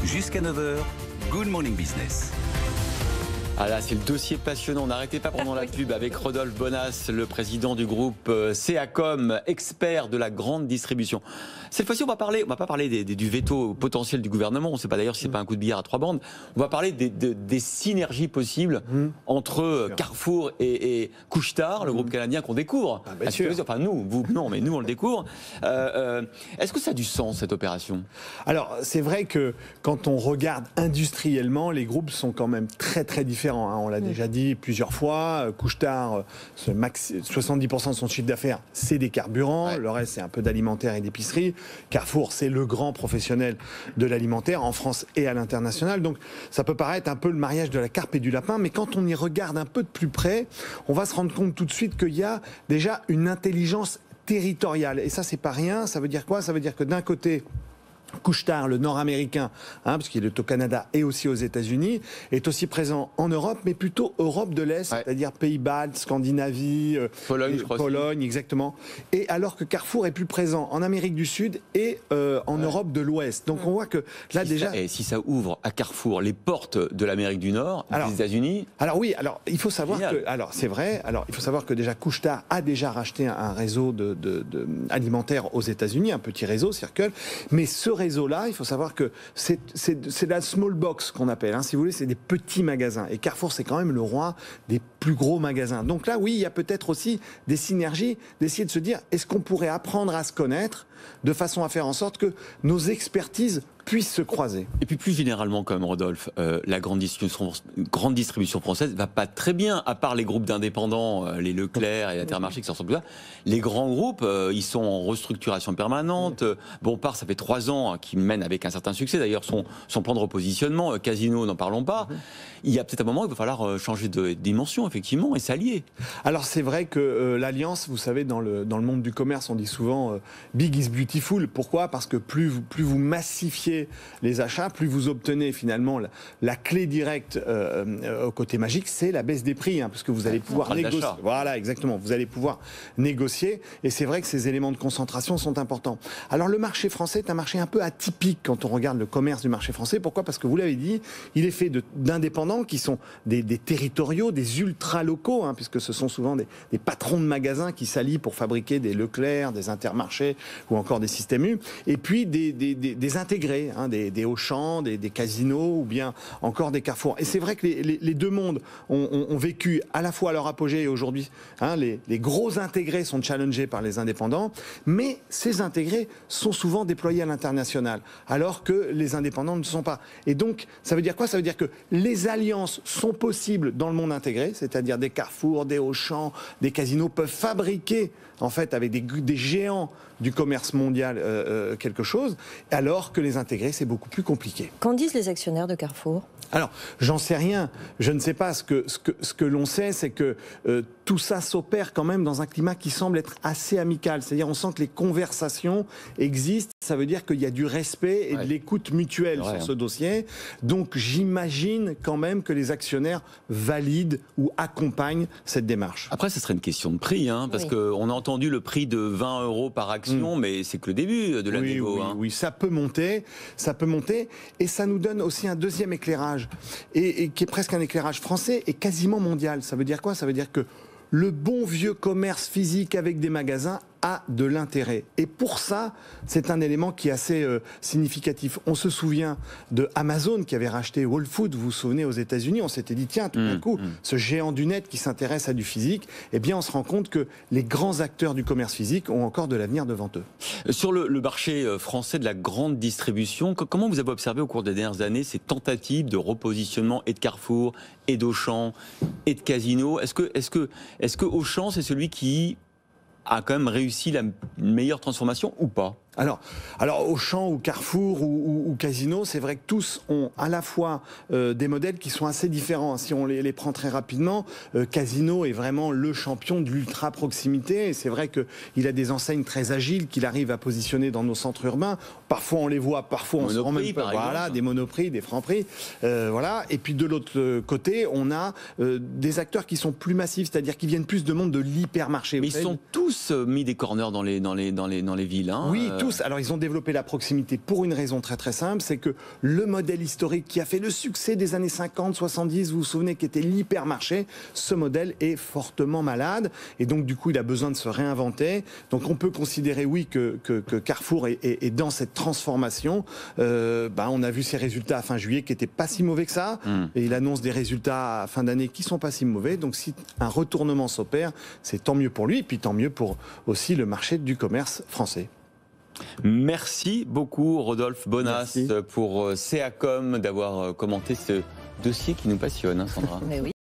Jusqu'à 9 h, Good Morning Business. Ah là, c'est le dossier passionnant. N'arrêtez pas pendant la pub avec Rodolphe Bonas, le président du groupe CACOM, expert de la grande distribution. Cette fois-ci, on va pas parler du veto potentiel du gouvernement. On ne sait pas d'ailleurs si c'est pas un coup de billard à 3 bandes. On va parler des synergies possibles entre Carrefour et Couche-Tard, le groupe canadien qu'on découvre. Bien sûr. Enfin, nous, vous, non, mais nous, on le découvre. Est-ce que ça a du sens, cette opération? Alors, c'est vrai que quand on regarde industriellement, les groupes sont quand même très très différents. On l'a déjà dit plusieurs fois. Couche-Tard, 70% de son chiffre d'affaires, c'est des carburants. Ouais. Le reste, c'est un peu d'alimentaire et d'épicerie. Carrefour, c'est le grand professionnel de l'alimentaire en France et à l'international. Donc, ça peut paraître un peu le mariage de la carpe et du lapin, mais quand on y regarde un peu de plus près, on va se rendre compte tout de suite qu'il y a déjà une intelligence territoriale. Et ça, c'est pas rien. Ça veut dire quoi? Ça veut dire que d'un côté, Couche-Tard, le nord-américain, parce qu'il est au Canada et aussi aux États-Unis, est aussi présent en Europe, mais plutôt Europe de l'Est, c'est-à-dire Pays-Baltes, Scandinavie, Pologne, exactement. Et alors que Carrefour est plus présent en Amérique du Sud et en Europe de l'Ouest. Donc on voit que là et si ça ouvre à Carrefour les portes de l'Amérique du Nord, des États-Unis. Alors oui, il faut savoir c'est vrai. Alors il faut savoir que déjà Couche-Tard a déjà racheté un réseau alimentaire aux États-Unis, un petit réseau Circle, mais ce réseau-là, il faut savoir que c'est la small box qu'on appelle, si vous voulez, c'est des petits magasins. Et Carrefour, c'est quand même le roi des plus gros magasins. Donc là, oui, il y a peut-être aussi des synergies, d'essayer de se dire, est-ce qu'on pourrait apprendre à se connaître de façon à faire en sorte que nos expertises puissent se croiser. Et puis plus généralement, quand même, Rodolphe, la grande distribution française va pas très bien, à part les groupes d'indépendants, les Leclerc et Intermarché qui s'en sortent bien. Les grands groupes, ils sont en restructuration permanente. Bompard, ça fait 3 ans qu'il mène avec un certain succès. D'ailleurs, son plan de repositionnement, Casino, n'en parlons pas. Il y a peut-être un moment où il va falloir changer de dimension, effectivement, et s'allier. Alors c'est vrai que l'alliance, vous savez, dans le monde du commerce, on dit souvent big is beautiful. Pourquoi? Parce que plus vous massifiez les achats, plus vous obtenez finalement la clé directe au côté magique, c'est la baisse des prix, parce que vous allez pouvoir négocier. Voilà, exactement. Vous allez pouvoir négocier, et c'est vrai que ces éléments de concentration sont importants. Alors le marché français est un marché un peu atypique quand on regarde le commerce du marché français. Pourquoi? Parce que vous l'avez dit, il est fait d'indépendants qui sont des territoriaux, des ultra locaux, puisque ce sont souvent des patrons de magasins qui s'allient pour fabriquer des Leclerc, des Intermarchés ou encore des Système U, et puis des intégrés. Des Auchan, des Casinos ou bien encore des Carrefour. Et c'est vrai que les deux mondes ont vécu à la fois à leur apogée et aujourd'hui. Les gros intégrés sont challengés par les indépendants, mais ces intégrés sont souvent déployés à l'international, alors que les indépendants ne le sont pas. Et donc, ça veut dire quoi? Ça veut dire que les alliances sont possibles dans le monde intégré, c'est-à-dire des Carrefour, des Auchan, des Casinos peuvent fabriquer en fait avec des géants du commerce mondial quelque chose, alors que les intégrer, c'est beaucoup plus compliqué. Qu'en disent les actionnaires de Carrefour? Alors, j'en sais rien. Je ne sais pas. Ce que l'on sait, c'est que tout ça s'opère quand même dans un climat qui semble être assez amical. C'est-à-dire, on sent que les conversations existent. Ça veut dire qu'il y a du respect et de l'écoute mutuelle sur ce dossier. Donc, j'imagine quand même que les actionnaires valident ou accompagnent cette démarche. Après, ce serait une question de prix, parce qu'on a entendu le prix de 20 € par action, mais c'est que le début de la négo. Oui, ça peut monter, et ça nous donne aussi un deuxième éclairage, et qui est presque un éclairage français et quasiment mondial. Ça veut dire quoi? Ça veut dire que le bon vieux commerce physique avec des magasins a de l'intérêt. Et pour ça, c'est un élément qui est assez significatif. On se souvient de Amazon qui avait racheté Whole Foods, vous vous souvenez, aux États-Unis. On s'était dit, tiens, tout d'un coup, ce géant du net qui s'intéresse à du physique, eh bien, on se rend compte que les grands acteurs du commerce physique ont encore de l'avenir devant eux. Sur le marché français de la grande distribution, comment vous avez observé au cours des dernières années ces tentatives de repositionnement et de Carrefour, et d'Auchan, et de Casino? Est-ce que Auchan, c'est celui qui a quand même réussi la meilleure transformation ou pas? Alors Auchan ou Carrefour ou Casino, c'est vrai que tous ont à la fois des modèles qui sont assez différents. Si on les prend très rapidement, Casino est vraiment le champion de l'ultra proximité. Et c'est vrai qu'il a des enseignes très agiles qu'il arrive à positionner dans nos centres urbains. Parfois on les voit, parfois on se rend même pas. Voilà, des Monoprix, des Franprix. Voilà. Et puis de l'autre côté, on a des acteurs qui sont plus massifs, c'est-à-dire qui viennent plus de monde de l'hypermarché. Mais ils sont tous mis des corners dans les villes. Oui, tous. Alors, ils ont développé la proximité pour une raison très très simple, c'est que le modèle historique qui a fait le succès des années 50, 70, vous vous souvenez, qui était l'hypermarché, ce modèle est fortement malade. Et donc, du coup, il a besoin de se réinventer. Donc, on peut considérer, oui, que Carrefour est dans cette transformation. On a vu ses résultats à fin juillet qui n'étaient pas si mauvais que ça. Et il annonce des résultats à fin d'année qui ne sont pas si mauvais. Donc, si un retournement s'opère, c'est tant mieux pour lui, et puis tant mieux pour aussi le marché du commerce français. Merci beaucoup Rodolphe Bonas Merci. pour CACOM d'avoir commenté ce dossier qui nous passionne, hein, Sandra. Mais oui.